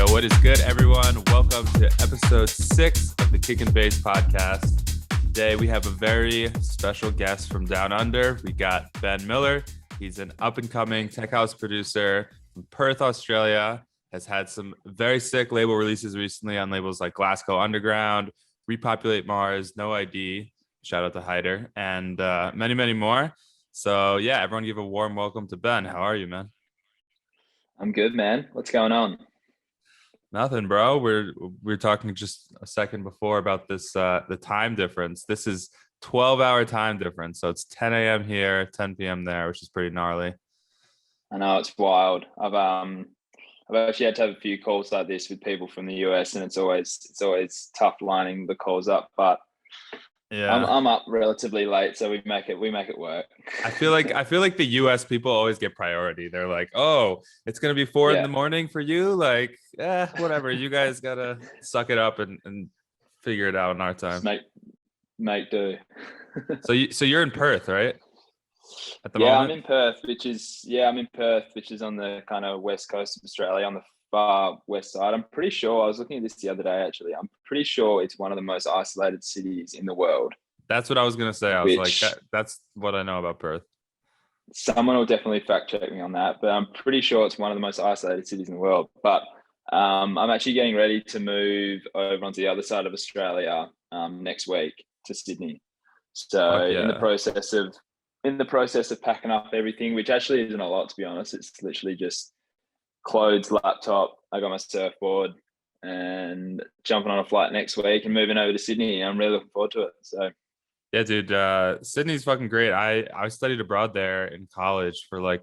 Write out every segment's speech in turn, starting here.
Yo, what is good, everyone? Welcome to episode 6 of the K&B Podcast. Today, we have a very special guest from down under. We got Ben Miller. He's an up-and-coming tech house producer from Perth, Australia. Has had some very sick label releases recently on labels like Glasgow Underground, Repopulate Mars, No ID, shout out to Heider, and many, many more. So, yeah, everyone give a warm welcome to Ben. How are you, man? I'm good, man. What's going on? Nothing, bro. We're talking just a second before about this the time difference. This is 12-hour time difference, so it's 10 a.m. here, 10 p.m. there, which is pretty gnarly. I know it's wild. I've actually had to have a few calls like this with people from the US, and it's always tough lining the calls up. But yeah, I'm up relatively late, so we make it work. I feel like the US people always get priority. They're like, oh, it's gonna be 4 in the morning for you. Like, whatever. You guys gotta suck it up and figure it out in our time. Just make do. So you're in Perth, right? At the moment? I'm in Perth, which is on the kind of west coast of Australia, on the far west side. I'm pretty sure, I was looking at this the other day, actually. I'm pretty sure it's one of the most isolated cities in the world. That's what I was going to say. I was like, that's what I know about Perth. Someone will definitely fact check me on that, but I'm pretty sure it's one of the most isolated cities in the world. But I'm actually getting ready to move over onto the other side of Australia next week to Sydney. So in the process of packing up everything, which actually isn't a lot, to be honest. It's literally just clothes, laptop. I got my surfboard and jumping on a flight next week and moving over to Sydney. I'm really looking forward to it. So yeah, dude, Sydney's fucking great. I studied abroad there in college for like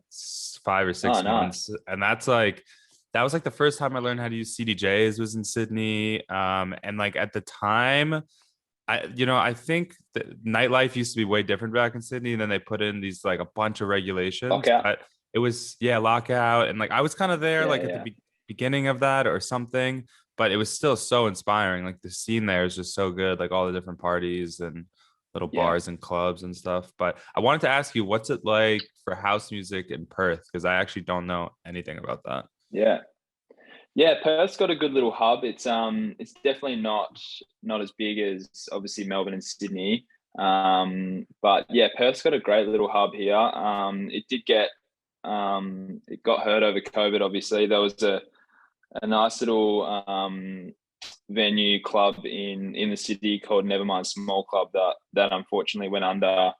5 or 6 months. Nice. And that was like the first time I learned how to use CDJs was in Sydney. And like at the time, I think that nightlife used to be way different back in Sydney, and then they put in these like a bunch of regulations. But it was lockout, and like I was kind of there at the beginning of that or something, but it was still so inspiring. Like the scene there is just so good, like all the different parties and little bars and clubs and stuff. But I wanted to ask you, what's it like for house music in Perth? Because I actually don't know anything about that. Yeah, Perth's got a good little hub. It's definitely not as big as obviously Melbourne and Sydney. But yeah, Perth's got a great little hub here. It got hurt over COVID, obviously. There was a nice little venue club in the city called Nevermind Small Club that unfortunately went under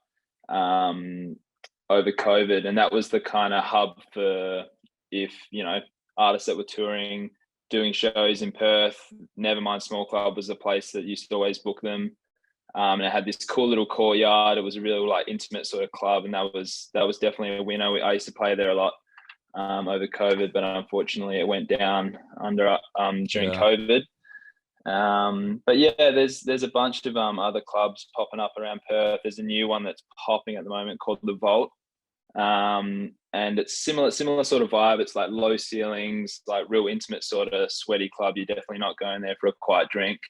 over COVID, and that was the kind of hub for artists that were touring, doing shows in Perth. Nevermind Small Club was a place that used to always book them. And it had this cool little courtyard. It was a really like intimate sort of club, and that was definitely a winner. I used to play there a lot over COVID, but unfortunately it went down under during COVID. But yeah, there's a bunch of other clubs popping up around Perth. There's a new one that's popping at the moment called The Vault. And it's similar sort of vibe. It's like low ceilings, like real intimate sort of sweaty club. You're definitely not going there for a quiet drink.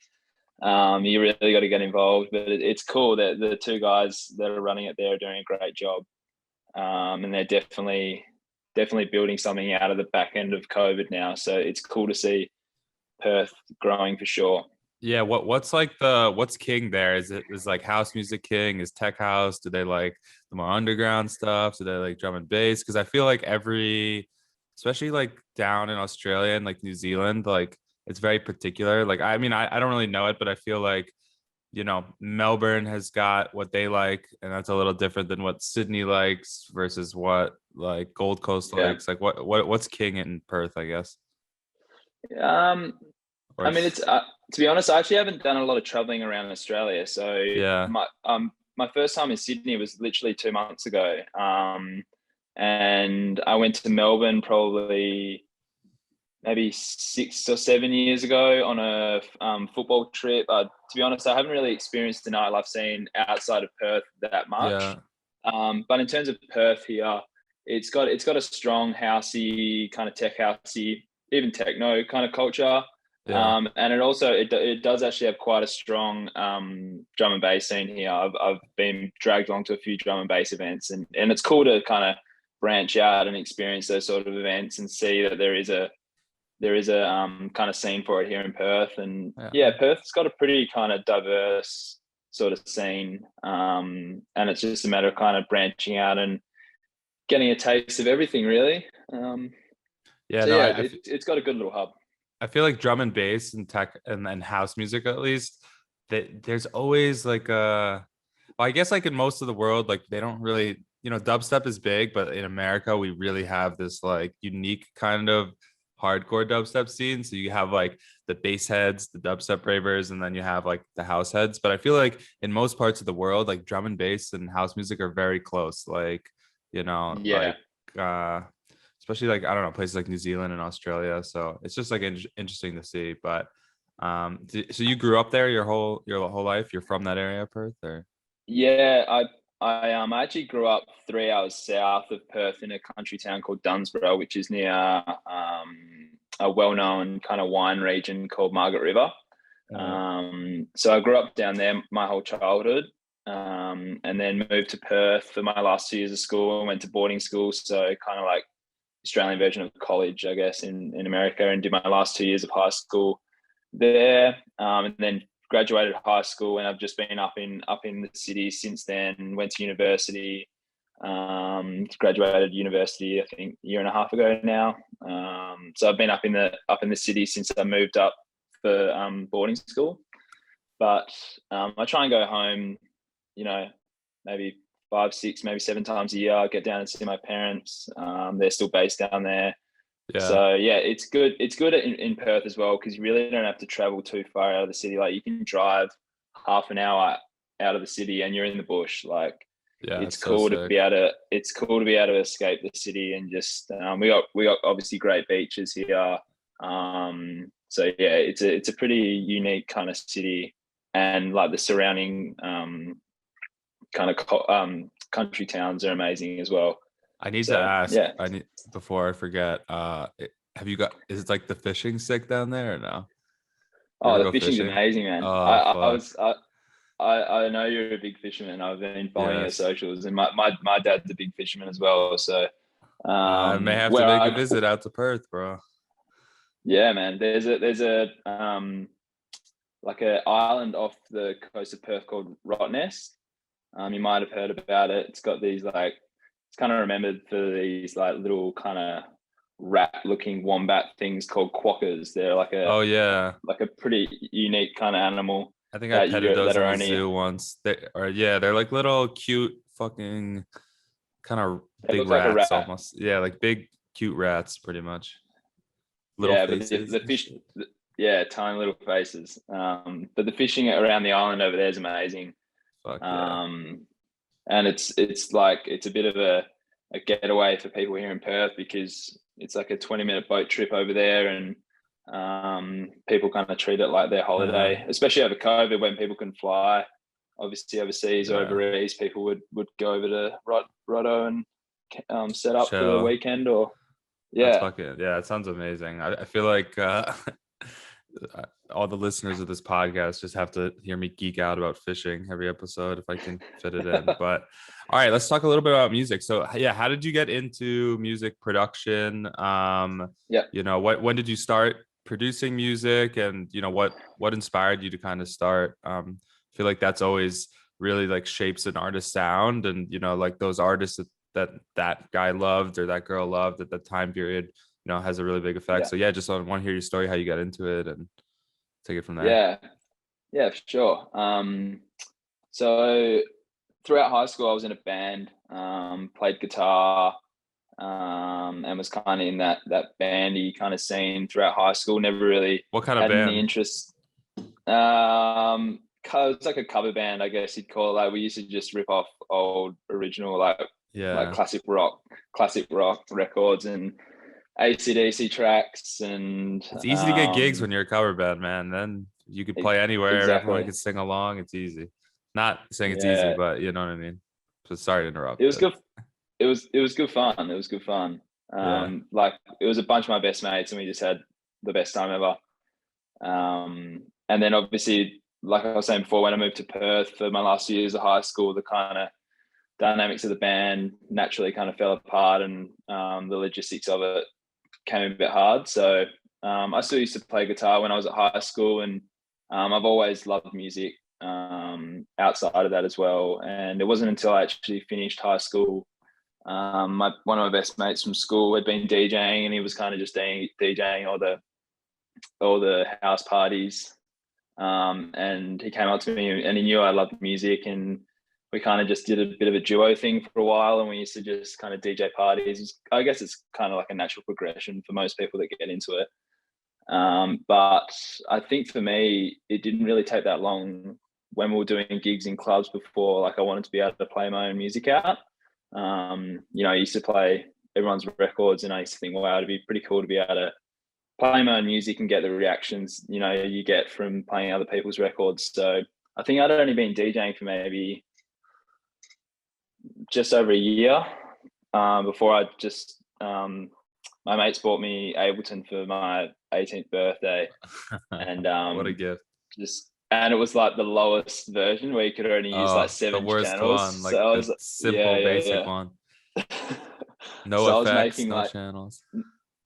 You really got to get involved, but it's cool that the two guys that are running it there are doing a great job. And they're definitely building something out of the back end of COVID now. So it's cool to see Perth growing for sure. Yeah, what's king there? Is like house music king? Is tech house? Do they like the more underground stuff? Do they like drum and bass? Because I feel like especially like down in Australia and like New Zealand, like it's very particular. Like I mean, I don't really know it, but I feel like Melbourne has got what they like, and that's a little different than what Sydney likes versus what like Gold Coast likes. Like what's king in Perth, I guess. I mean, it's to be honest, I actually haven't done a lot of traveling around Australia. So my first time in Sydney was literally 2 months ago. And I went to Melbourne probably maybe 6 or 7 years ago on a football trip. To be honest, I haven't really experienced the nightlife scene outside of Perth that much. But in terms of Perth here, it's got a strong housey, kind of tech housey, even techno kind of culture. And it does actually have quite a strong drum and bass scene here. I've been dragged along to a few drum and bass events, and it's cool to kind of branch out and experience those sort of events and see that there is a there is a kind of scene for it here in Perth, and Perth's got a pretty kind of diverse sort of scene, and it's just a matter of kind of branching out and getting a taste of everything, really. It's got a good little hub. I feel like drum and bass and tech and house music, at least, that there's always like I guess like in most of the world, like they don't really, dubstep is big, but in America, we really have this like unique kind of hardcore dubstep scene. So you have like the bass heads, the dubstep ravers, and then you have like the house heads. But I feel like in most parts of the world, like drum and bass and house music are very close. Like, especially like, I don't know, places like New Zealand and Australia. So it's just like interesting to see. But so you grew up there your whole life? You're from that area of Perth, or? Yeah, I actually grew up 3 hours south of Perth in a country town called Dunsborough, which is near a well-known kind of wine region called Margaret River. So I grew up down there my whole childhood, and then moved to Perth for my last 2 years of school and went to boarding school. So kind of like Australian version of college, I guess, in America, and did my last 2 years of high school there, and then graduated high school, and I've just been up in the city since then. Went to university, graduated university I think a year and a half ago now. So I've been up in the city since I moved up for boarding school. But I try and go home, maybe 5, 6, maybe 7 times a year. I get down and see my parents. They're still based down there. Yeah. So it's good. It's good in Perth as well, because you really don't have to travel too far out of the city. Like you can drive half an hour out of the city and you're in the bush. Like it's cool to be able to escape the city and just we got obviously great beaches here. So it's a pretty unique kind of city, and like the surrounding kind of country towns are amazing as well. I need to ask. Before I forget. Is it like the fishing sick down there or no? Oh, the fishing's amazing, man. I know you're a big fisherman. I've been following your socials, and my dad's a big fisherman as well. So I may have to make a visit out to Perth, bro. Yeah, man. There's a like an island off the coast of Perth called Rottnest. You might have heard about it. It's got these like, it's kind of remembered for these like little kind of rat-looking wombat things called quokkas. They're like a pretty unique kind of animal. I think I petted those in the zoo once. They're like little cute fucking kind of big rats almost. Yeah, like big cute rats, pretty much. Little faces. But the fish, tiny little faces. But the fishing around the island over there is amazing. And it's like, it's a bit of a getaway for people here in Perth, because it's like a 20-minute boat trip over there, and people kind of treat it like their holiday, especially over COVID when people can fly. Obviously overseas or over east, people would go over to Rotto and set up for the weekend or it sounds amazing. I feel like all the listeners of this podcast just have to hear me geek out about fishing every episode if I can fit it in. But all right, let's talk a little bit about music. So how did you get into music production? When did you start producing music, and what inspired you to kind of start? I feel like that's always really like shapes an artist's sound, and like those artists that guy loved or that girl loved at that time period, has a really big effect. So just want to hear your story, how you got into it, and take it from there. For sure. So throughout high school I was in a band, played guitar, and was kind of in that bandy kind of scene throughout high school. Never really what kind of band? Any interest. It's like a cover band, I guess you'd call it. Like we used to just rip off old original like classic rock records and AC/DC tracks, and it's easy to get gigs when you're a cover band, man. Then you could play anywhere. Exactly. Everyone could sing along. It's easy. Not saying it's easy, but you know what I mean. So sorry to interrupt. It was good. It was good fun. It was good fun. Like it was a bunch of my best mates, and we just had the best time ever. And then obviously, like I was saying before, when I moved to Perth for my last years of high school, the kind of dynamics of the band naturally kind of fell apart, and the logistics of it came a bit hard. So I still used to play guitar when I was at high school, and I've always loved music outside of that as well. And it wasn't until I actually finished high school, one of my best mates from school had been DJing, and he was kind of just DJing all the house parties. And he came up to me and he knew I loved music, and we kind of just did a bit of a duo thing for a while, and we used to just kind of DJ parties. I guess it's kind of like a natural progression for most people that get into it. But I think for me, it didn't really take that long when we were doing gigs in clubs before. Like, I wanted to be able to play my own music out. I used to play everyone's records, and I used to think, wow, it'd be pretty cool to be able to play my own music and get the reactions, you get from playing other people's records. So I think I'd only been DJing for maybe just over a year before I just my mates bought me Ableton for my 18th birthday, and what a gift! And it was like the lowest version where you could only use like 7 the worst channels. one, like so the simple basic one. No so effects, I was making no like channels.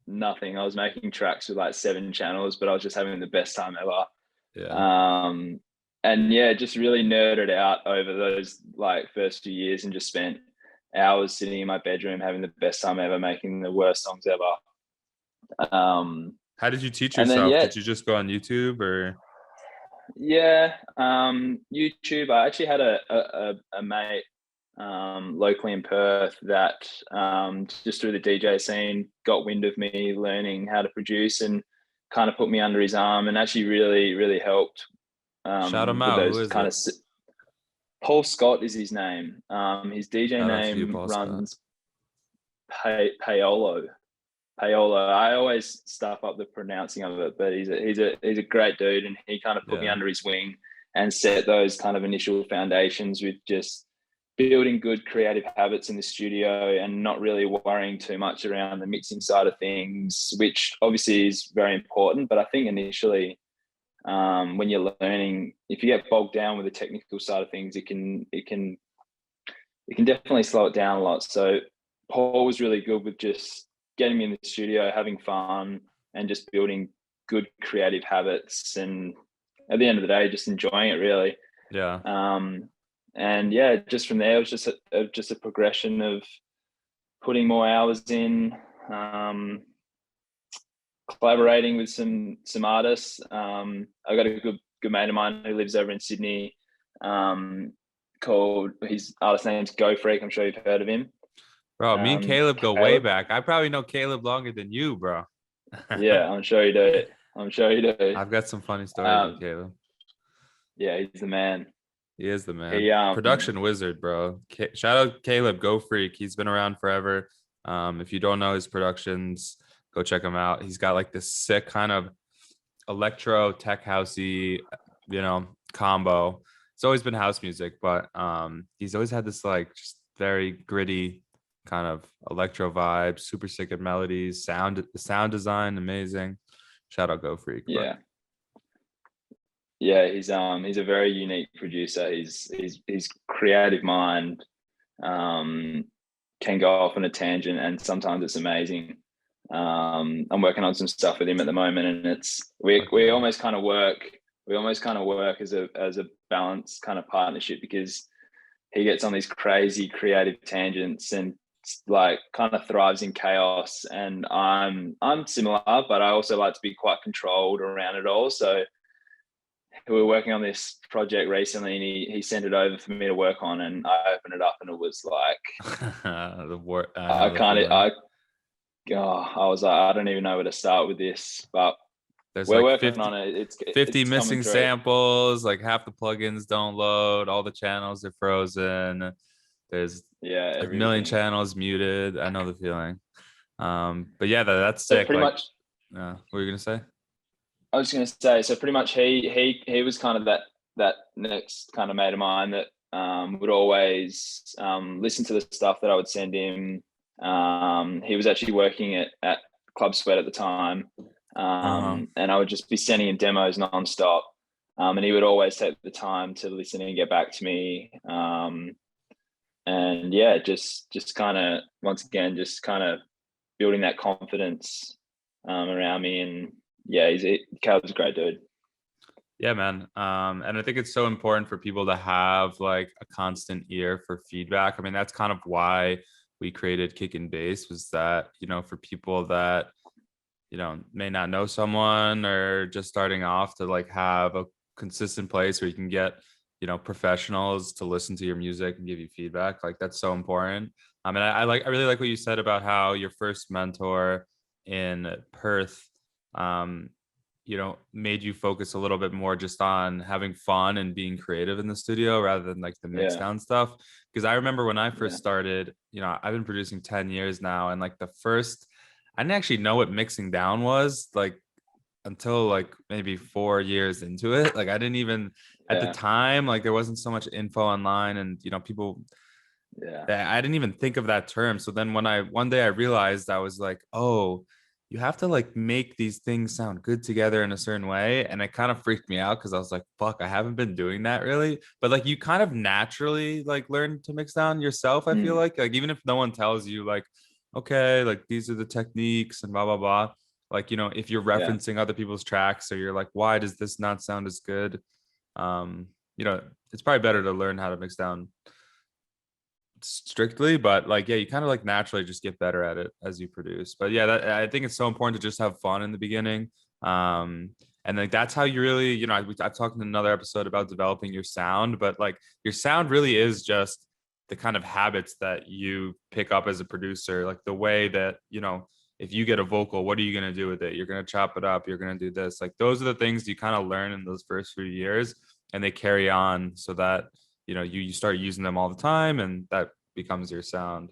Nothing. I was making tracks with like 7 channels, but I was just having the best time ever. Yeah. And yeah, just really nerded out over those like first few years, and just spent hours sitting in my bedroom having the best time ever, making the worst songs ever. How did you teach yourself? Did you just go on YouTube or? Yeah, YouTube. I actually had a mate locally in Perth that just through the DJ scene got wind of me learning how to produce, and kind of put me under his arm, and actually really helped. Shout him out. Who is kind it? Paul Scott is his name. His DJ Shout name runs Paolo. I always stuff up the pronouncing of it, but he's a great dude, and he kind of put me under his wing and set those kind of initial foundations with just building good creative habits in the studio, and not really worrying too much around the mixing side of things, which obviously is very important. But I think initially, when you're learning, if you get bogged down with the technical side of things, it can definitely slow it down a lot. So Paul was really good with just getting me in the studio, having fun, and just building good creative habits, and at the end of the day, just enjoying it, really. Yeah. And yeah, just from there, it was just a progression of putting more hours in, collaborating with some artists. I got a good mate of mine who lives over in Sydney, called, his artist name's Go Freak. I'm sure you've heard of him. Bro, me and Caleb go way back. I probably know Caleb longer than you, bro. Yeah, I'm sure you do. I've got some funny stories with Caleb. Yeah, he's the man. He is the man. Production wizard, bro. Shout out Caleb, Go Freak. He's been around forever. If you don't know his productions, go check him out. He's got like this sick kind of electro tech housey, combo. It's always been house music, but he's always had this like just very gritty kind of electro vibe, super sick at melodies, sound design, amazing. Shout out Go Freak. Yeah. Yeah, he's a very unique producer. His creative mind can go off on a tangent, and sometimes it's amazing. I'm working on some stuff with him at the moment, and it's we almost kind of work as a balanced kind of partnership, because he gets on these crazy creative tangents and like kind of thrives in chaos, and I'm similar, but I also like to be quite controlled around it all. So we were working on this project recently, and he sent it over for me to work on, and I opened it up, and it was like I was like, I don't even know where to start with this, but we're like working on it. It's 50 missing samples, like half the plugins don't load, all the channels are frozen. There's a million channels muted. I know the feeling. But yeah, that's sick. Pretty much. What were you gonna say? I was going to say, so pretty much he was kind of that next kind of mate of mine that would always listen to the stuff that I would send him. He was actually working at Club Sweat at the time, and I would just be sending him demos nonstop, and he would always take the time to listen and get back to me. And yeah, just kind of, once again, just kind of building that confidence around me, and yeah, Caleb's a great dude. Yeah, man. And I think it's so important for people to have like a constant ear for feedback. I mean, that's kind of why we created Kick and Bass, was that, you know, for people that, you know, may not know someone or just starting off, to like have a consistent place where you can get, you know, professionals to listen to your music and give you feedback. Like that's so important. I mean, I really like what you said about how your first mentor in Perth, um, you know, made you focus a little bit more just on having fun and being creative in the studio rather than like the mix down stuff. Because I remember when I first started, you know, I've been producing 10 years now, and like the first, I didn't actually know what mixing down was, like until like maybe 4 years into it. Like I didn't even at the time, like there wasn't so much info online, and you know, people, I didn't even think of that term. So then when one day I realized, I was like, oh, you have to like make these things sound good together in a certain way. And it kind of freaked me out, because I was like, fuck, I haven't been doing that really. But like you kind of naturally like learn to mix down yourself. I feel like even if no one tells you, like, okay, like these are the techniques and blah blah blah. Like, you know, if you're referencing other people's tracks, or you're like, why does this not sound as good? You know, it's probably better to learn how to mix down strictly, but like, yeah, you kind of like naturally just get better at it as you produce. But yeah, I think it's so important to just have fun in the beginning. And like that's how you really, you know, I've talked in another episode about developing your sound, but like your sound really is just the kind of habits that you pick up as a producer, like the way that, you know, if you get a vocal, what are you going to do with it? You're going to chop it up, you're going to do this. Like those are the things you kind of learn in those first few years, and they carry on, so that, you know, you start using them all the time, and that becomes your sound.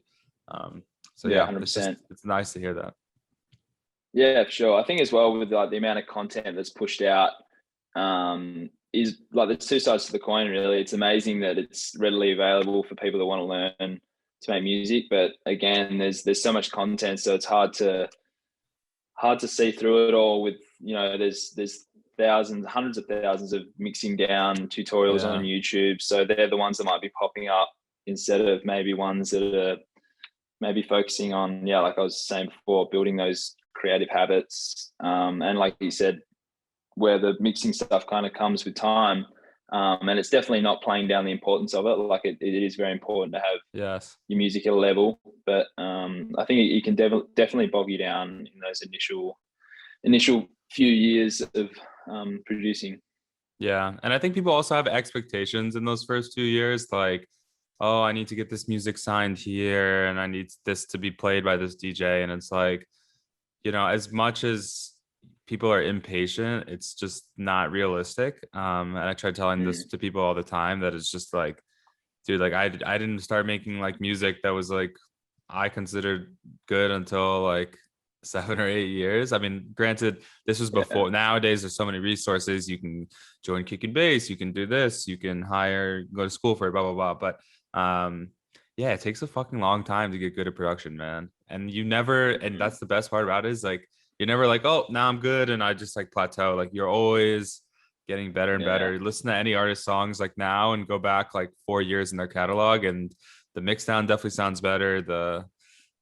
So yeah, 100%. It's nice to hear that. Yeah, for sure. I think as well, with like the amount of content that's pushed out, is like the two sides to the coin. Really, it's amazing that it's readily available for people that want to learn to make music. But again, there's so much content, so it's hard to see through it all. With, you know, there's thousands, hundreds of thousands of mixing down tutorials on YouTube. So they're the ones that might be popping up, instead of maybe ones that are maybe focusing on, like I was saying before, building those creative habits. And like you said, where the mixing stuff kind of comes with time. And it's definitely not playing down the importance of it. Like it is very important to have your music at a level, but I think it can definitely bog you down in those initial few years of producing. Yeah, and I think people also have expectations in those first 2 years, like, oh, I need to get this music signed here, and I need this to be played by this DJ, and it's like, you know, as much as people are impatient, it's just not realistic. And I try telling this to people all the time, that it's just like, dude, like I didn't start making like music that was like I considered good until like 7 or 8 years. I mean, granted, this was before. Nowadays, there's so many resources. You can join Kick and Bass, you can do this, you can go to school for it, blah blah blah. But yeah, it takes a fucking long time to get good at production, man. And you never, and that's the best part about it, is like you're never like, oh, now I'm good, and I just like plateau. Like you're always getting better and better. Listen to any artist songs like now and go back like 4 years in their catalog, and the mix down definitely sounds better.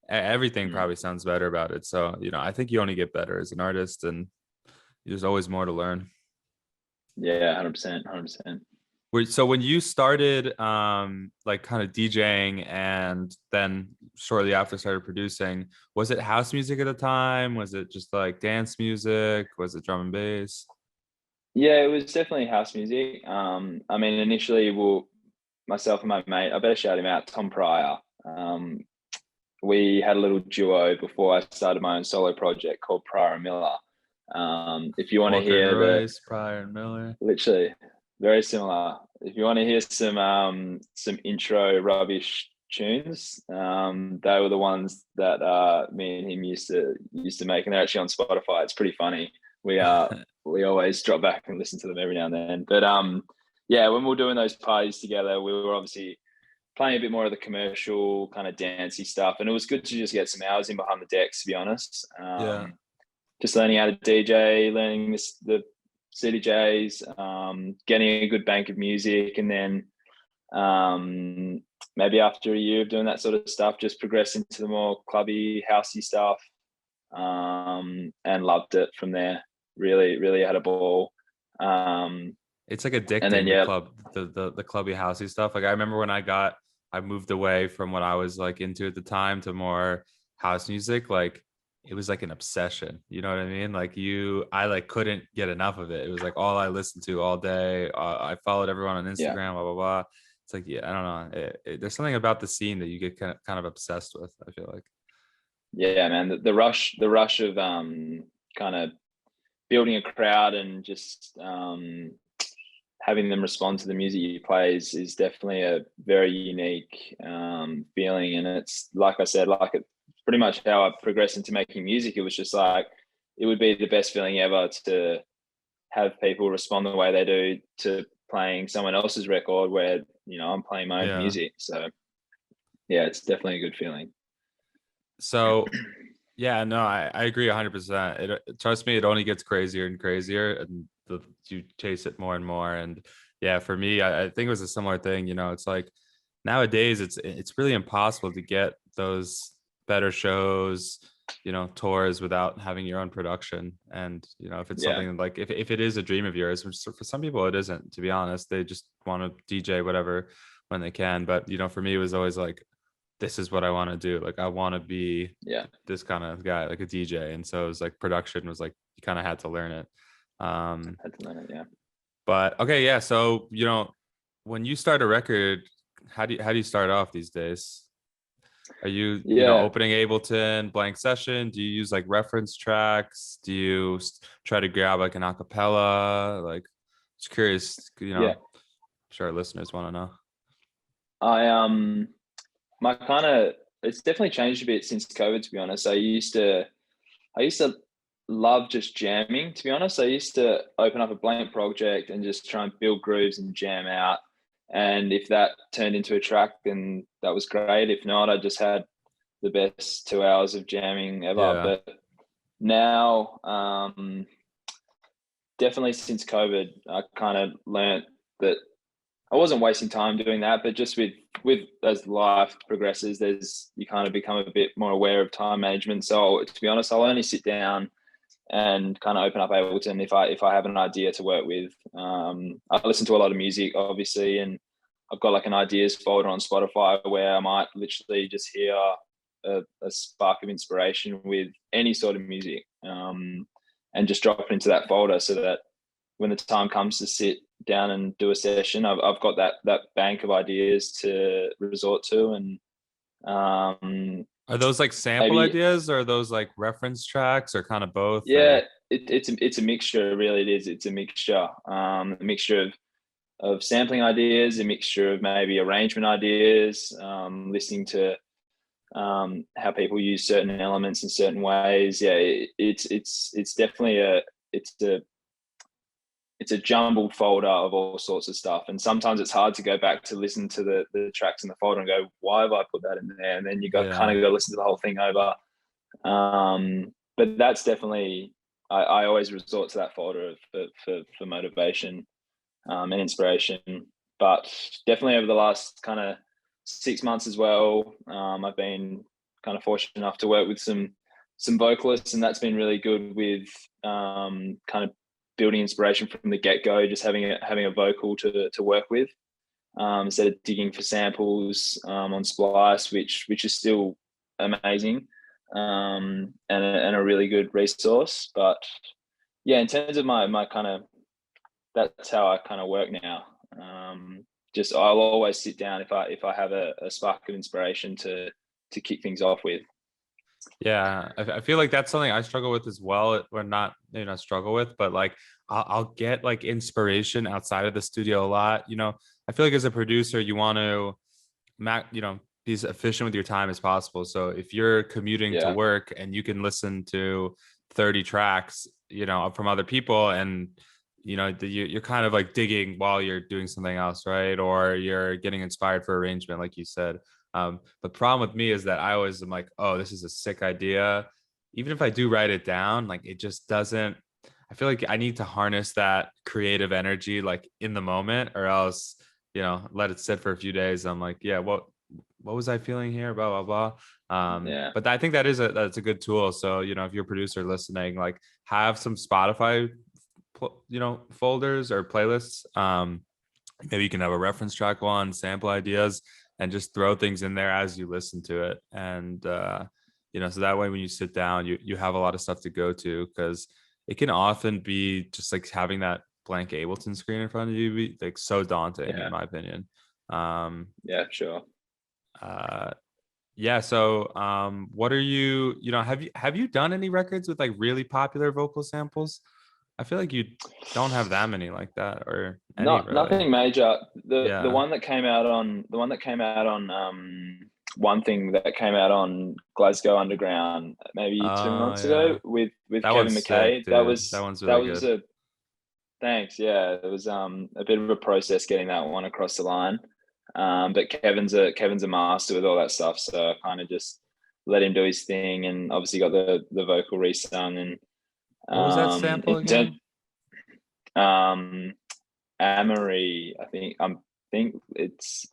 Everything probably sounds better about it. So, you know, I think you only get better as an artist, and there's always more to learn. Yeah, 100%, 100%. So when you started like kind of DJing, and then shortly after started producing, was it house music at the time? Was it just like dance music? Was it drum and bass? Yeah, it was definitely house music. I mean, initially, myself and my mate, I better shout him out, Tom Pryor. We had a little duo before I started my own solo project called Pryor and Miller. If you want to hear Pryor and Miller, literally very similar. If you want to hear some intro rubbish tunes, they were the ones that me and him used to make, and they're actually on Spotify. It's pretty funny. We always drop back and listen to them every now and then. But yeah, when we were doing those parties together, we were obviously playing a bit more of the commercial kind of dancey stuff, and it was good to just get some hours in behind the decks, to be honest. Just learning how to DJ, learning the CDJs, getting a good bank of music, and then maybe after a year of doing that sort of stuff, just progress into the more clubby, housey stuff, and loved it from there. really had a ball. It's like addicting. And then, the clubby housey stuff. Like I remember when I moved away from what I was like into at the time to more house music. Like it was like an obsession. You know what I mean? Like I like couldn't get enough of it. It was like all I listened to all day. I followed everyone on Instagram, blah, blah, blah. It's like, yeah, I don't know. There's something about the scene that you get kind of obsessed with, I feel like. Yeah, man, the rush of kind of building a crowd and just having them respond to the music you play is definitely a very unique feeling. And it's like I said, like it's pretty much how I progressed into making music. It was just like, it would be the best feeling ever to have people respond the way they do to playing someone else's record where, you know, I'm playing my own music. So yeah, it's definitely a good feeling. So yeah, no, I agree 100%. Trust me, it only gets crazier and crazier, and you chase it more and more. And yeah, for me, I think it was a similar thing. You know, it's like nowadays it's really impossible to get those better shows, you know, tours without having your own production. And you know, if it's something like if it is a dream of yours, which for some people it isn't, to be honest, they just want to DJ whatever when they can. But you know, for me, it was always like, this is what I want to do. Like I want to be this kind of guy, like a DJ. And so it was like production was like, you kind of had to learn it. Had to learn it, yeah. But okay, yeah. So, you know, when you start a record, how do you start off these days? Are you, you know, opening Ableton, blank session? Do you use like reference tracks? Do you try to grab like an acapella? Like, just curious, you know, I'm sure our listeners want to know. My kind of, it's definitely changed a bit since COVID, to be honest. I used to love just jamming, to be honest. I used to open up a blank project and just try and build grooves and jam out. And if that turned into a track, then that was great. If not, I just had the best 2 hours of jamming ever. Yeah. But now, definitely since COVID, I kind of learned that I wasn't wasting time doing that, but just with as life progresses, you kind of become a bit more aware of time management. So to be honest, I'll only sit down and kind of open up Ableton if I have an idea to work with. I listen to a lot of music, obviously, and I've got like an ideas folder on Spotify where I might literally just hear a spark of inspiration with any sort of music, and just drop it into that folder so that when the time comes to sit down and do a session, I've got that bank of ideas to resort to. And are those like sample ideas, or are those like reference tracks, or kind of both? Yeah, it's a mixture. Really, it is. It's a mixture. A mixture of sampling ideas, a mixture of maybe arrangement ideas, listening to how people use certain elements in certain ways. Yeah, it's definitely it's a jumbled folder of all sorts of stuff. And sometimes it's hard to go back to listen to the tracks in the folder and go, why have I put that in there? And then you got kind of go listen to the whole thing over. But that's definitely, I always resort to that folder for motivation and inspiration. But definitely over the last kind of 6 months as well, I've been kind of fortunate enough to work with some vocalists, and that's been really good with kind of building inspiration from the get-go, just having a vocal to work with, instead of digging for samples on Splice, which is still amazing, and a really good resource. But yeah, in terms of my kind of, that's how I kind of work now. Just I'll always sit down if I have a spark of inspiration to kick things off with. Yeah, I feel like that's something I struggle with as well. Or not, you know, struggle with, but like I'll get like inspiration outside of the studio a lot. You know, I feel like as a producer, you want to, you know, be as efficient with your time as possible. So if you're commuting to work and you can listen to 30 tracks, you know, from other people, and you know, you're kind of like digging while you're doing something else, right? Or you're getting inspired for arrangement, like you said. The problem with me is that I always am like, oh, this is a sick idea. Even if I do write it down, like it just doesn't, I feel like I need to harness that creative energy like in the moment, or else, you know, let it sit for a few days. I'm like, yeah, what was I feeling here? Blah, blah, But I think that's a good tool. So, you know, if you're a producer listening, like have some Spotify, you know, folders or playlists. Maybe you can have a reference track one, sample ideas, and just throw things in there as you listen to it. And, you know, so that way when you sit down, you have a lot of stuff to go to, because it can often be just like having that blank Ableton screen in front of you, be like so daunting in my opinion. Yeah, sure. Yeah. So, what are you know, have you done any records with like really popular vocal samples? I feel like you don't have that many like that, or nothing major. The Yeah. one that came out on one thing that came out on Glasgow Underground maybe 2 months ago with that Kevin one's McKay. sick, dude. That one's really good. Thanks. Yeah, it was a bit of a process getting that one across the line. But Kevin's a master with all that stuff, so I kind of just let him do his thing, and obviously got the vocal resung. And what was that sample again? Amory, I think it's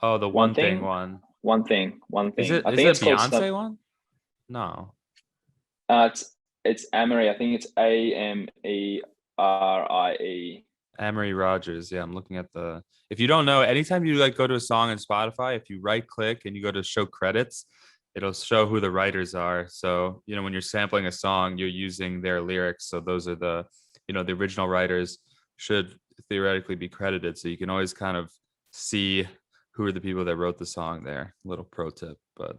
oh, the one thing one. One thing. Is it, I think it's Beyonce one? No. It's Amory. I think it's Amerie. Amory Rogers. Yeah, I'm looking at the. If you don't know, anytime you like go to a song in Spotify, if you right click and you go to show credits, it'll show who the writers are. So, you know, when you're sampling a song, you're using their lyrics. So those are the, you know, the original writers should theoretically be credited. So you can always kind of see who are the people that wrote the song there. Little pro tip, but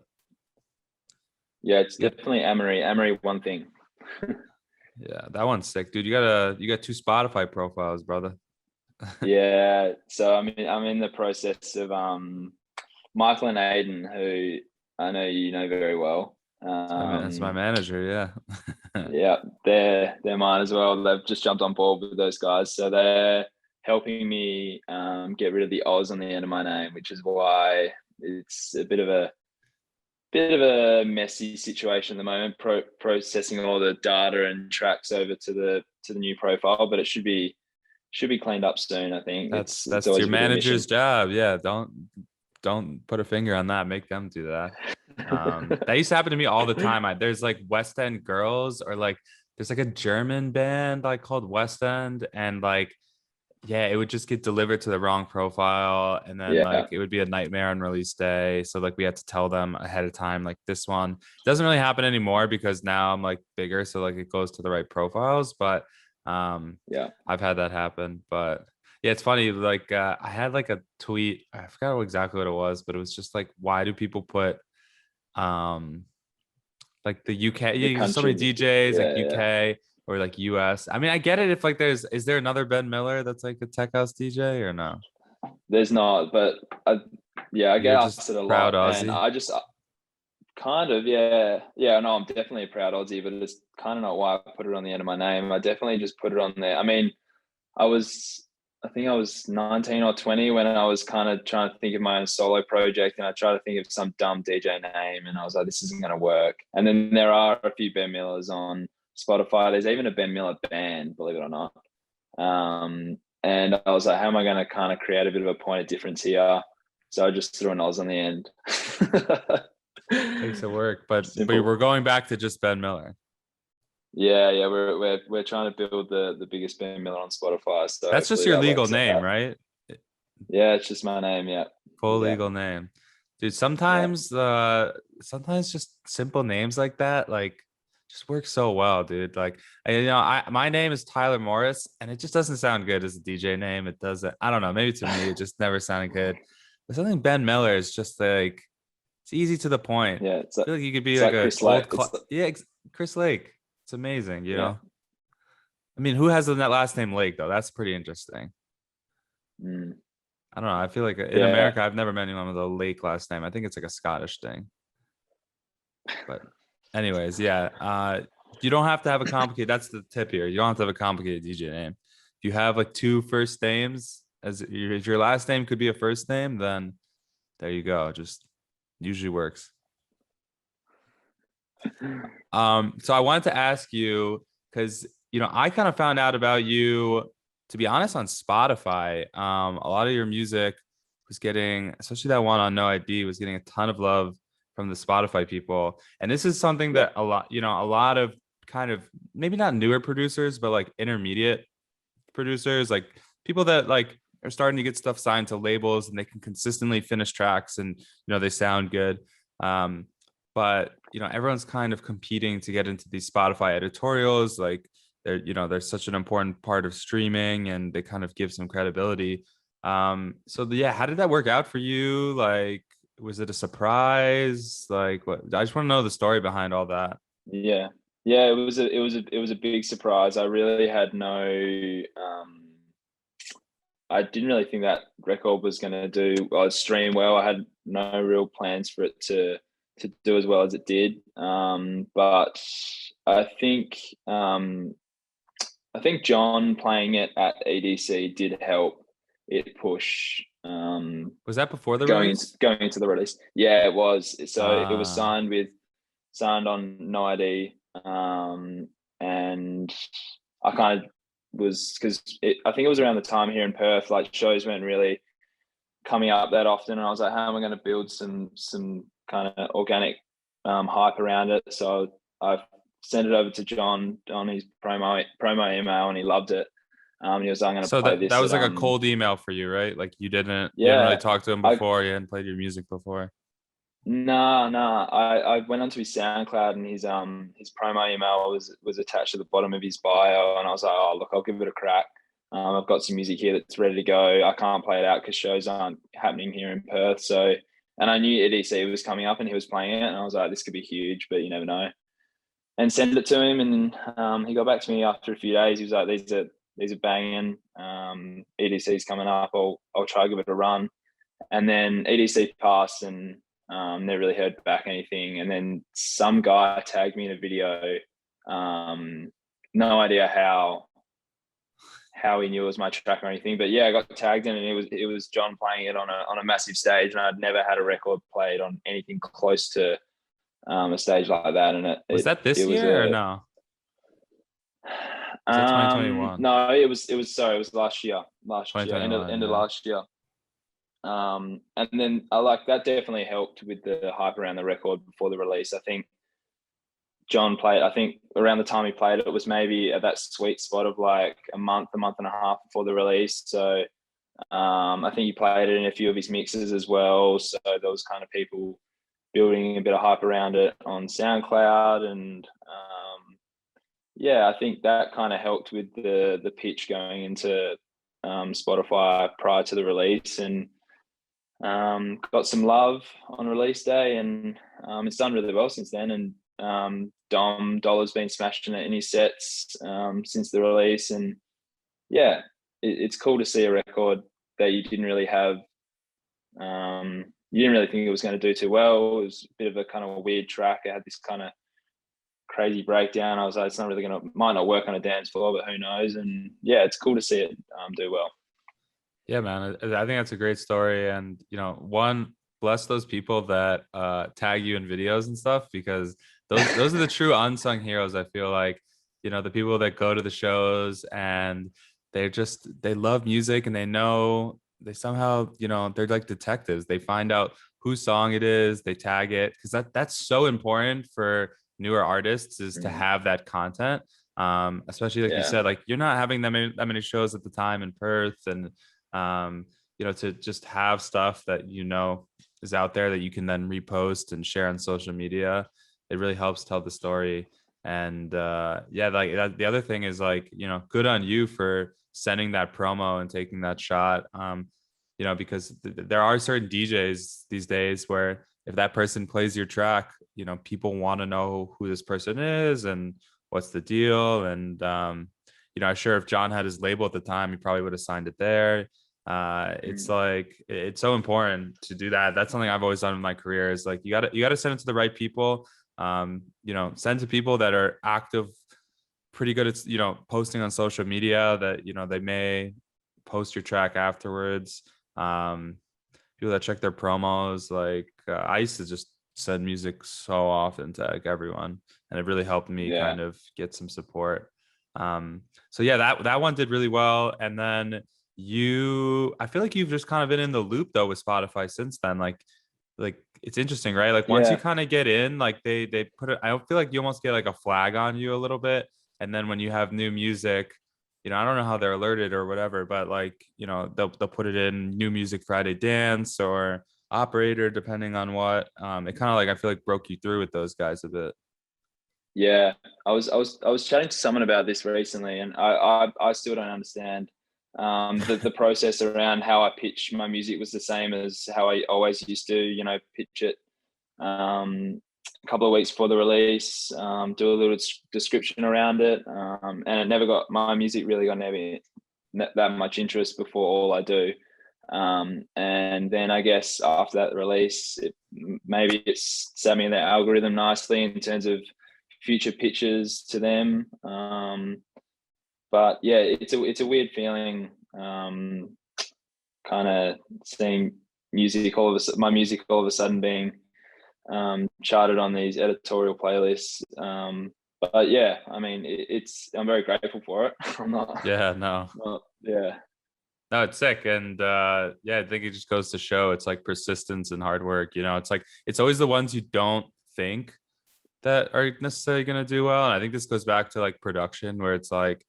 yeah, it's definitely Amory one thing. Yeah, that one's sick, dude. You got 2 Spotify profiles, brother. Yeah, so I'm in the process of Michael and Aiden, who I know you know very well. That's my manager, yeah. Yeah, they're mine as well. They've just jumped on board with those guys, so they're helping me get rid of the Oz on the end of my name, which is why it's a bit of a messy situation at the moment, processing all the data and tracks over to the new profile, but it should be cleaned up soon. I think that's your manager's job. Yeah, don't put a finger on that. Make them do that. That used to happen to me all the time. There's like West End girls, or like there's like a German band like called Westend, and like yeah, it would just get delivered to the wrong profile, and then like it would be a nightmare on release day. So like we had to tell them ahead of time, like this one doesn't really happen anymore because now I'm like bigger, so like it goes to the right profiles. But I've had that happen. But yeah, it's funny. Like I had like a tweet, I forgot exactly what it was, but it was just like, why do people put like the UK? Yeah, so many DJs like UK. Or like US. I mean, I get it if like is there another Ben Miller that's like a tech house DJ or no? There's not, but I get asked it a lot. Aussie. And I just kind of, no, I'm definitely a proud Aussie, but it's kind of not why I put it on the end of my name. I definitely just put it on there. I mean, I think I was 19 or 20 when I was kind of trying to think of my own solo project, and I tried to think of some dumb DJ name, and I was like, this isn't going to work. And then there are a few Ben Millers on Spotify. There's even a Ben Miller band, believe it or not. And I was like, how am I going to kind of create a bit of a point of difference here? So I just threw an Oz on the end. Makes it work, but we're going back to just Ben Miller. Yeah, we're trying to build the biggest Ben Miller on Spotify. So that's just your legal name, right? Yeah, it's just my name. Yeah, full legal name, dude. Sometimes sometimes just simple names like that, like just works so well, dude. Like, my name is Tyler Morris, and it just doesn't sound good as a DJ name. It doesn't. I don't know. Maybe to me, it just never sounded good. But something Ben Miller is just like, it's easy to the point. Yeah, I feel like you could be like a Chris Lake. Chris Lake. It's amazing, you know. I mean, who has that last name Lake though? That's pretty interesting. I don't know. I feel like in America, I've never met anyone with a Lake last name. I think it's like a Scottish thing. But anyways, you don't have to have a complicated. That's the tip here. You don't have to have a complicated DJ name. If you have like 2 first names, if your last name could be a first name, then there you go. Just usually works. So I wanted to ask you, because I kind of found out about you, to be honest, on Spotify. A lot of your music was getting, especially that one on No ID, was getting a ton of love from the Spotify people. And this is something that a lot of kind of maybe not newer producers, but like intermediate producers, like people that like are starting to get stuff signed to labels and they can consistently finish tracks and they sound good. But everyone's kind of competing to get into these Spotify editorials. Like they're such an important part of streaming, and they kind of give some credibility. So yeah, how did that work out for you? Like, was it a surprise? Like, what? I just want to know the story behind all that. Yeah, it was a big surprise. I really had no. I didn't really think that record was going to do stream well. I had no real plans for it to do as well as it did. But I think John playing it at EDC did help it push. Was that before the going release? Going into the release? Yeah, it was. So it was signed on No ID, and I kind of was, because I think it was around the time here in Perth, like shows weren't really coming up that often, and I was like, how am I going to build some kind of organic hype around it? So I sent it over to John on his promo email, and he loved it. He was like, I'm going to play this. That was like a cold email for you, right? Like you didn't really talk to him before. You hadn't played your music before. No. I went onto his SoundCloud, and his promo email was attached to the bottom of his bio, and I was like, oh look, I'll give it a crack. I've got some music here that's ready to go. I can't play it out because shows aren't happening here in Perth. So, and I knew EDC was coming up and he was playing it, and I was like, this could be huge, but you never know. And send it to him, and he got back to me after a few days. He was like, these are banging. EDC's coming up. I'll try to give it a run. And then EDC passed, and never really heard back anything. And then some guy tagged me in a video. No idea how he knew it was my track or anything, but yeah, I got tagged in, and it was John playing it on a massive stage, and I'd never had a record played on anything close to a stage like that. And was that this year or no? Was that 2021? No, it was last year, end of last year. And then I like that definitely helped with the hype around the record before the release. I think John played, I think around the time he played it was maybe at that sweet spot of like a month and a half before the release. So I think he played it in a few of his mixes as well. So there was kind of people building a bit of hype around it on SoundCloud, and yeah, I think that kind of helped with the pitch going into Spotify prior to the release, and got some love on release day, and it's done really well since then. And Dom Dollar's been smashing it in his sets since the release, and yeah, it's cool to see a record that you didn't really have. You didn't really think it was going to do too well. It was a bit of a kind of a weird track. It had this kind of crazy breakdown. I was like, it's not really might not work on a dance floor, but who knows? And yeah, it's cool to see it do well. Yeah, man, I think that's a great story. And one, bless those people that tag you in videos and stuff, because those are the true unsung heroes. I feel like the people that go to the shows and they love music, and they somehow they're like detectives. They find out whose song it is, they tag it, because that's so important for newer artists, is to have that content. Especially like you said, like you're not having that many shows at the time in Perth, and to just have stuff that is out there that you can then repost and share on social media. It really helps tell the story. And like the other thing is like, good on you for sending that promo and taking that shot. Because there are certain DJs these days where if that person plays your track, people want to know who this person is and what's the deal. And I'm sure if John had his label at the time, he probably would have signed it there. It's like, it's so important to do that. That's something I've always done in my career, is like, you gotta send it to the right people. Send to people that are active, pretty good at, posting on social media, that, they may post your track afterwards. People that check their promos. Like I used to just send music so often to like everyone, and it really helped me kind of get some support. So yeah, that one did really well. And then I feel like you've just kind of been in the loop though with Spotify since then. Like it's interesting, right? Like once you kind of get in, like they put it, I feel like you almost get like a flag on you a little bit. And then when you have new music, I don't know how they're alerted or whatever, but like, they'll put it in New Music Friday Dance or Operator, depending on what. It kind of like, I feel like broke you through with those guys a bit. Yeah, I was chatting to someone about this recently, and I still don't understand. The process around how I pitch my music was the same as how I always used to, pitch it a couple of weeks before the release, do a little description around it, and it never got, my music really got never that much interest before all I do. And then I guess after that release, maybe it's set me in the algorithm nicely in terms of future pitches to them. But yeah, it's a weird feeling, kind of seeing my music all of a sudden being charted on these editorial playlists. But yeah, I mean, I'm very grateful for it. I'm not. Yeah, no. Yeah. No, it's sick. And yeah, I think it just goes to show it's like persistence and hard work. It's like, it's always the ones you don't think that are necessarily going to do well. And I think this goes back to like production, where it's like,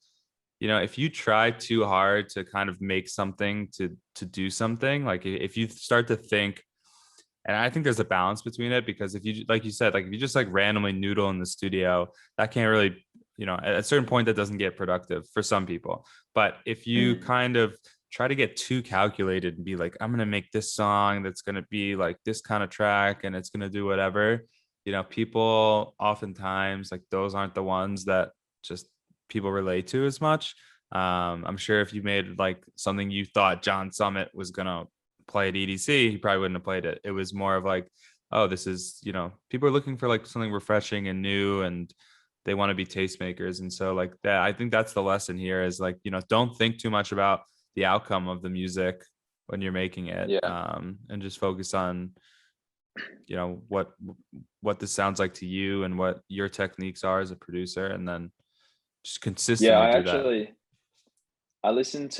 if you try too hard to kind of make something to do something, like if you start to think, and I think there's a balance between it, because if you, like you said, like if you just like randomly noodle in the studio, that can't really, at a certain point that doesn't get productive for some people. But if you kind of try to get too calculated and be like, I'm going to make this song that's going to be like this kind of track and it's going to do whatever, people oftentimes, like, those aren't the ones that just people relate to as much. I'm sure if you made like something you thought John Summit was going to play at EDC, he probably wouldn't have played it. It was more of like, oh, this is, people are looking for like something refreshing and new, and they want to be tastemakers. And so like that, I think that's the lesson here is like, don't think too much about the outcome of the music when you're making it. And just focus on, what this sounds like to you and what your techniques are as a producer, and then just consistently do that. I listened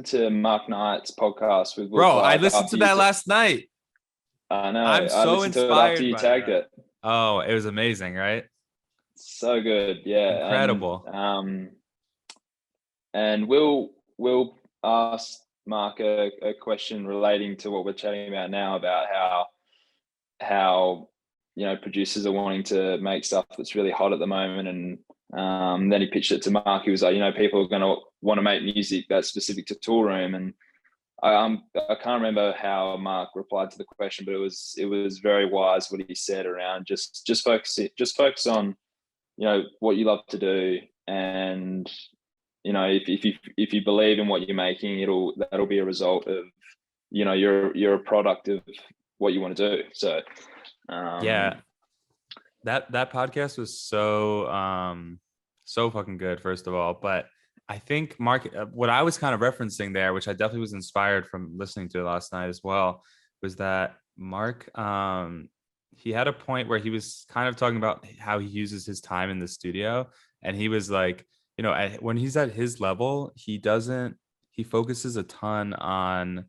to Mark Knight's podcast with Bro, I listened to that last night. I know. I'm so inspired after you tagged it. Oh, it was amazing, right? So good, yeah. Incredible. And we'll ask Mark a question relating to what we're chatting about now, about how producers are wanting to make stuff that's really hot at the moment. And then he pitched it to Mark. He was like, people are going to want to make music that's specific to Toolroom. And I can't remember how Mark replied to the question, but it was very wise what he said around just focus on what you love to do, and if you believe in what you're making, that'll be a result of you're a product of what you want to do. So yeah, that podcast was so fucking good, first of all. But I think Mark, what I was kind of referencing there, which I definitely was inspired from listening to it last night as well, was that Mark, he had a point where he was kind of talking about how he uses his time in the studio. And he was like, when he's at his level, he focuses a ton on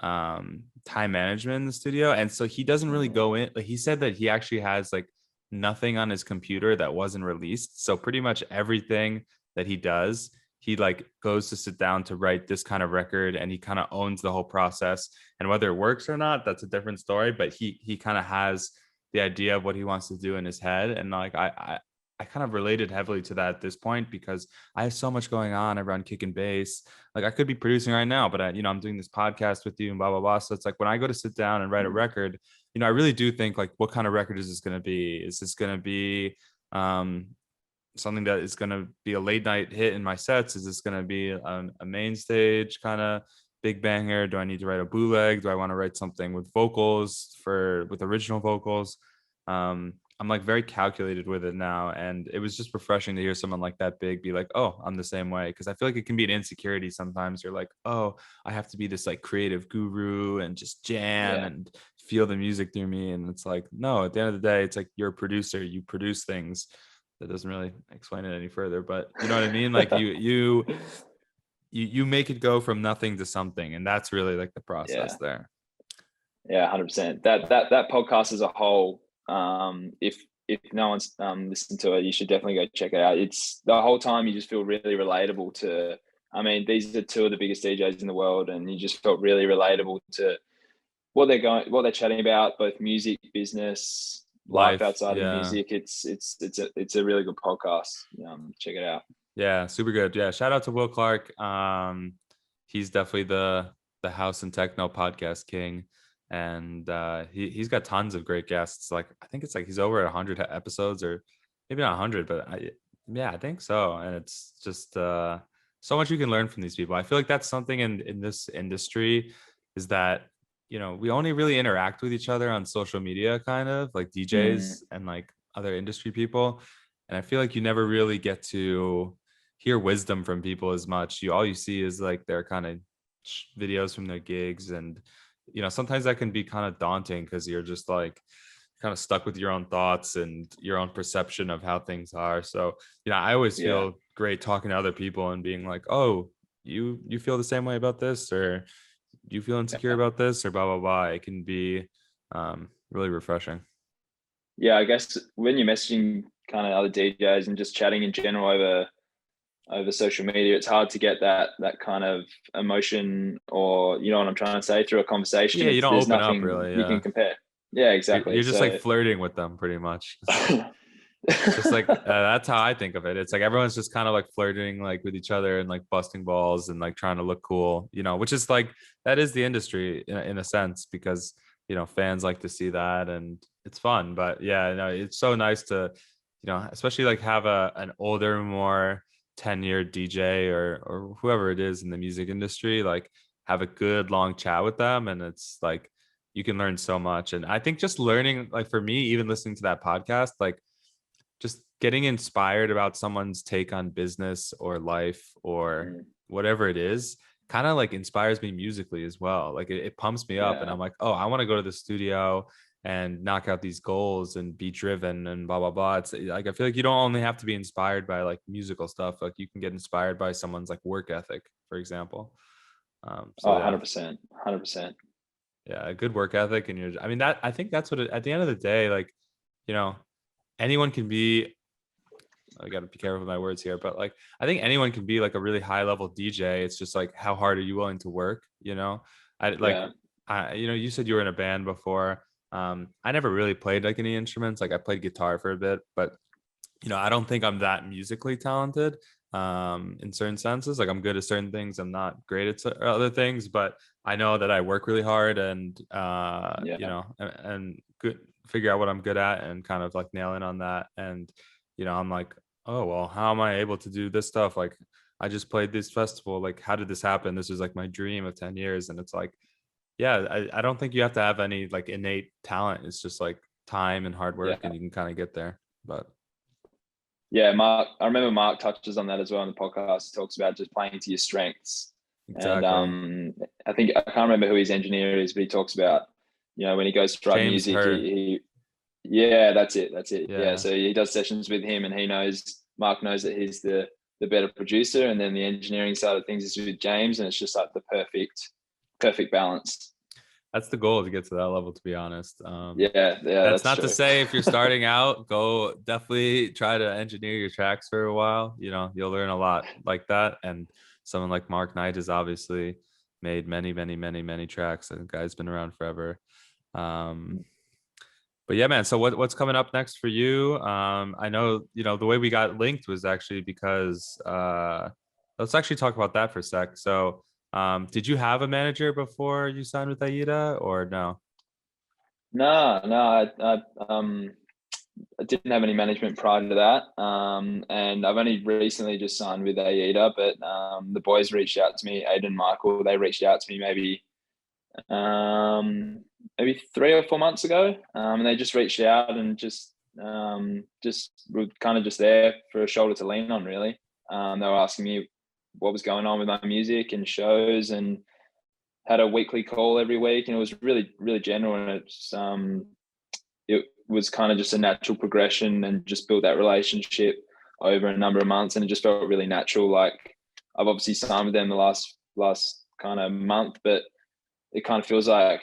time management in the studio. And so he doesn't really go in, like he said that he actually has like nothing on his computer that wasn't released. So pretty much everything that he does, he like goes to sit down to write this kind of record, and he kind of owns the whole process. And whether it works or not, that's a different story. But he kind of has the idea of what he wants to do in his head. And like I kind of related heavily to that at this point, because I have so much going on around kick and bass. Like I could be producing right now, but I'm doing this podcast with you and blah, blah, blah. So it's like when I go to sit down and write a record, I really do think like, what kind of record is this going to be? Is this going to be something that is going to be a late night hit in my sets? Is this going to be a main stage kind of big banger? Do I need to write a bootleg? Do I want to write something with vocals with original vocals? I'm like very calculated with it now. And it was just refreshing to hear someone like that big be like, oh, I'm the same way. Cause I feel like it can be an insecurity sometimes. You're like, oh, I have to be this like creative guru and just jam and feel the music through me. And it's like, no, at the end of the day, it's like you're a producer, you produce things. That doesn't really explain it any further, but you know what I mean? Like you make it go from nothing to something. And that's really like the process there. Yeah, 100%. That podcast as a whole, if no one's listened to it, you should definitely go check it out. It's the whole time you just feel really relatable to. I mean, these are two of the biggest DJs in the world, and you just felt really relatable to what they're chatting about, both music, business, life Life, outside of yeah. music. It's a really good podcast. Check it out. Yeah, super good. Yeah, shout out to Will Clark. He's definitely the house and techno podcast king, and he's got tons of great guests. Like I think it's like he's over 100 episodes, or maybe not 100, but yeah, I think so. And it's just so much you can learn from these people. I feel like that's something in this industry, is that we only really interact with each other on social media, kind of like DJs and like other industry people, and I feel like you never really get to hear wisdom from people as much. All you see is like their kind of videos from their gigs, and sometimes that can be kind of daunting because you're just like kind of stuck with your own thoughts and your own perception of how things are. So I always feel great talking to other people and being like, oh, you feel the same way about this, or do you feel insecure about this, or blah blah blah. It can be really refreshing. Yeah, I guess when you're messaging kind of other DJs and just chatting in general over social media, it's hard to get that kind of emotion, or you know what I'm trying to say, through a conversation. Yeah, you don't There's open up nothing really. you Yeah, can compare. Yeah, exactly. you're just like So flirting with them pretty much. It's just like that's how I think of it. It's like everyone's just kind of like flirting like with each other and like busting balls and like trying to look cool, which is like that is the industry in a sense, because fans like to see that and it's fun. But yeah, no, it's so nice to especially like have an older, more tenured DJ or whoever it is in the music industry, like have a good long chat with them, and it's like you can learn so much. And I think just learning, like for me, even listening to that podcast, like just getting inspired about someone's take on business or life or whatever it is, kind of like inspires me musically as well. Like it pumps me up, and I'm like, oh, I want to go to the studio and knock out these goals and be driven and blah blah blah. It's like I feel like you don't only have to be inspired by like musical stuff. Like you can get inspired by someone's like work ethic, for example. So 100%, 100%. yeah, a good work ethic, and I mean that I think that's what at the end of the day, like you know anyone can be. I got to be careful with my words here, but like I think anyone can be like a really high level DJ. It's just like how hard are you willing to work? I like you said you were in a band before. I never really played like any instruments. Like I played guitar for a bit, but I don't think I'm that musically talented in certain senses. Like I'm good at certain things, I'm not great at other things, but I know that I work really hard and and good figure out what I'm good at and kind of like nail in on that. And I'm like, oh well, how am I able to do this stuff? Like I just played this festival, like how did this happen? This was like my dream of 10 years. And it's like, yeah, I don't think you have to have any like innate talent. It's just like time and hard work, and you can kind of get there. But yeah, I remember Mark touches on that as well in the podcast. He talks about just playing to your strengths. exactly. And I think I can't remember who his engineer is, but he talks about, when he goes to write James music, Hurd. yeah, that's it. Yeah. So he does sessions with him, and Mark knows that he's the better producer, and then the engineering side of things is with James, and it's just like the perfect balance. That's the goal, to get to that level, to be honest. That's not true. to say if you're starting out, go definitely try to engineer your tracks for a while. You'll learn a lot like that. And someone like Mark Knight has obviously made many, many, many, many tracks. And the guy's been around forever. But yeah, man. So what's coming up next for you? I know, the way we got linked was actually because let's actually talk about that for a sec. So did you have a manager before you signed with Aida, or no? No, I didn't have any management prior to that. And I've only recently just signed with Aida, but the boys reached out to me, Aiden and Michael, they reached out to me maybe 3 or 4 months ago. And they just reached out and just were kind of just there for a shoulder to lean on, really. They were asking me what was going on with my music and shows, and had a weekly call every week, and it was really, really general. And it was kind of just a natural progression, and just built that relationship over a number of months, and it just felt really natural. Like I've obviously signed with them the last kind of month, but it kind of feels like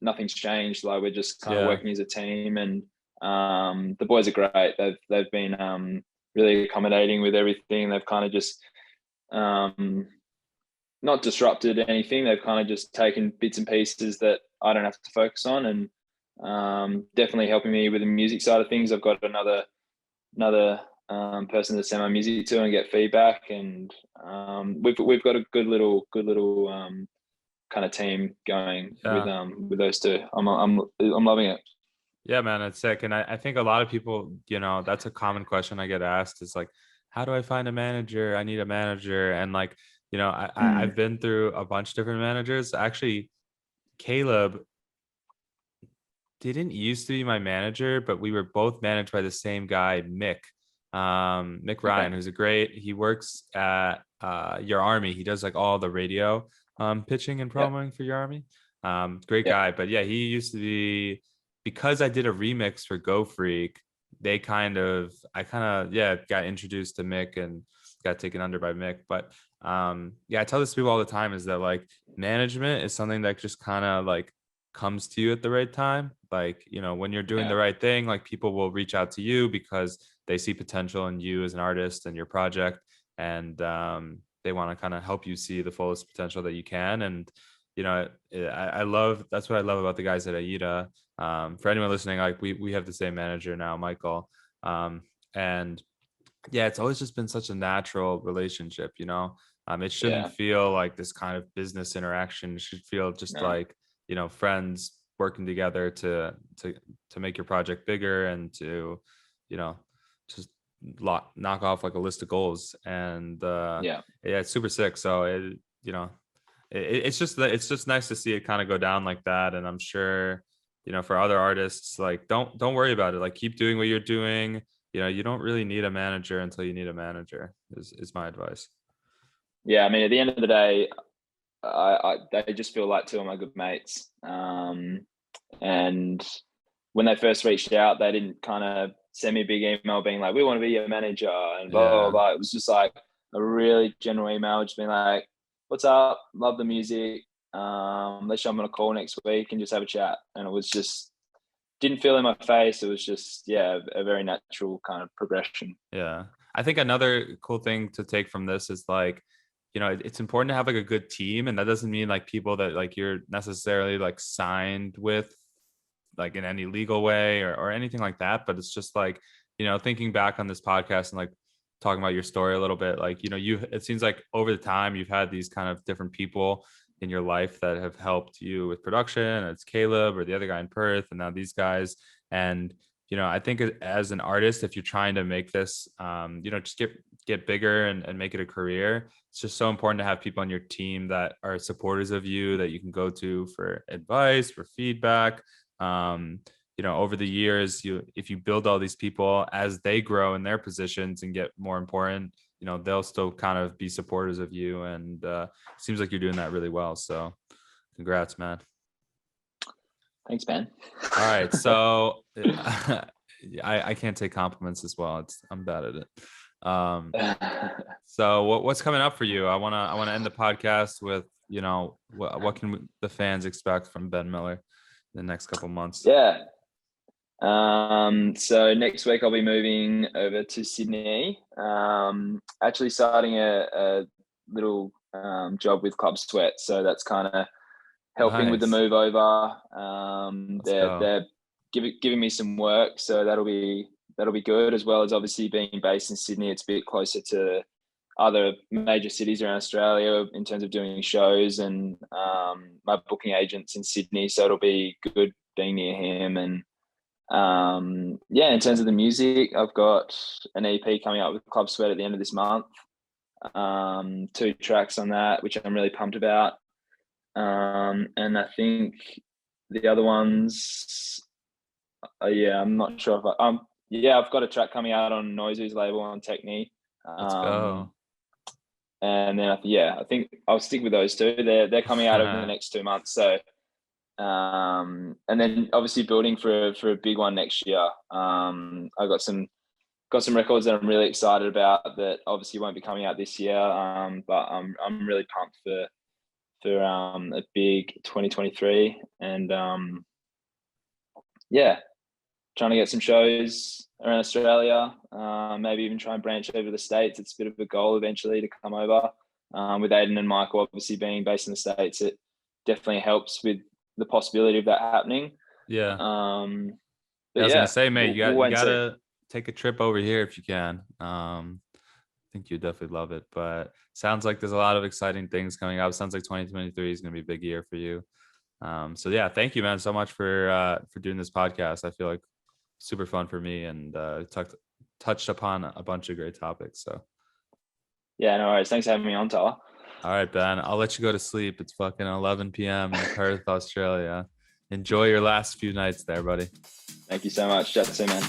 nothing's changed. Like we're just kind of working as a team, and the boys are great. They've been really accommodating with everything. They've kind of just not disrupted anything. They've kind of just taken bits and pieces that I don't have to focus on, and definitely helping me with the music side of things. I've got another person to send my music to and get feedback, and we've got a good little kind of team going with those two. I'm loving it. Yeah, man, it's sick. And I think a lot of people, that's a common question I get asked is like, how do I find a manager? I need a manager. And like, I've been through a bunch of different managers. Actually, Caleb didn't used to be my manager, but we were both managed by the same guy, Mick Ryan, who's he works at Your Army. He does like all the radio pitching and promoting for Your Army. Great guy. But yeah, he used to be, because I did a remix for Go Freak, I kind of got introduced to Mick and got taken under by Mick. But I tell this to people all the time is that like management is something that just kind of like comes to you at the right time. Like, when you're doing the right thing, like people will reach out to you because they see potential in you as an artist and your project, and they want to kind of help you see the fullest potential that you can. And that's what I love about the guys at AIDA. For anyone listening, like we have the same manager now, Michael, and it's always just been such a natural relationship. It shouldn't feel like this kind of business interaction. It should feel just like friends working together to make your project bigger and to just knock off like a list of goals. And it's super sick. So it's just nice to see it kind of go down like that. And I'm sure for other artists, like don't worry about it, like keep doing what you're doing. You don't really need a manager until you need a manager is my advice. I mean, at the end of the day, they just feel like two of my good mates. And when they first reached out, they didn't kind of send me a big email being like, we want to be your manager and blah, blah, blah. It was just like a really general email, just being like, what's up? Love the music. Let's jump on a call next week and just have a chat. And it was just, didn't feel in my face. It was just, a very natural kind of progression. Yeah. I think another cool thing to take from this is like, it's important to have like a good team. And that doesn't mean like people that like you're necessarily like signed with like in any legal way or anything like that. But it's just like, thinking back on this podcast and like talking about your story a little bit, like, it seems like over the time you've had these kind of different people in your life that have helped you with production. It's Caleb or the other guy in Perth, and now these guys. And I think as an artist, if you're trying to make this, just get bigger and make it a career, it's just so important to have people on your team that are supporters of you, that you can go to for advice, for feedback. Over the years, if you build all these people as they grow in their positions and get more important, they'll still kind of be supporters of you. And it seems like you're doing that really well. So congrats, man. Thanks, man. All right. So I can't take compliments as well. I'm bad at it. So what's coming up for you? I want to end the podcast with, what can the fans expect from Ben Miller in the next couple months? Yeah. So next week I'll be moving over to Sydney. Actually starting a little job with Club Sweat. So that's kind of helping with the move over. They're giving me some work, so that'll be good, as well as obviously being based in Sydney. It's a bit closer to other major cities around Australia in terms of doing shows, and my booking agent's in Sydney, so it'll be good being near him. And in terms of the music, I've got an EP coming out with Club Sweat at the end of this month. 2 tracks on that, which I'm really pumped about. And I think the other ones, I'm not sure if I've got a track coming out on Noisy's label on Technique. Let's go. And then I think I'll stick with those 2. They're coming out over the next 2 months. So, and then obviously building for a big one next year. I've got some records that I'm really excited about that obviously won't be coming out this year. But I'm really pumped for a big 2023, and trying to get some shows around Australia, maybe even try and branch over the States. It's a bit of a goal eventually to come over. With Aiden and Michael obviously being based in the States, it definitely helps with the possibility of that happening. Yeah. I was gonna say, mate, you gotta take a trip over here if you can. I think you'd definitely love it. But sounds like there's a lot of exciting things coming up. Sounds like 2023 is gonna be a big year for you. So yeah, thank you, man, so much for doing this podcast. I feel like super fun for me, and touched upon a bunch of great topics. So yeah, no worries. Thanks for having me on, Tyler. All right, Ben, I'll let you go to sleep. It's fucking 11 p.m. in Perth, Australia. Enjoy your last few nights there, buddy. Thank you so much. Chat soon, man.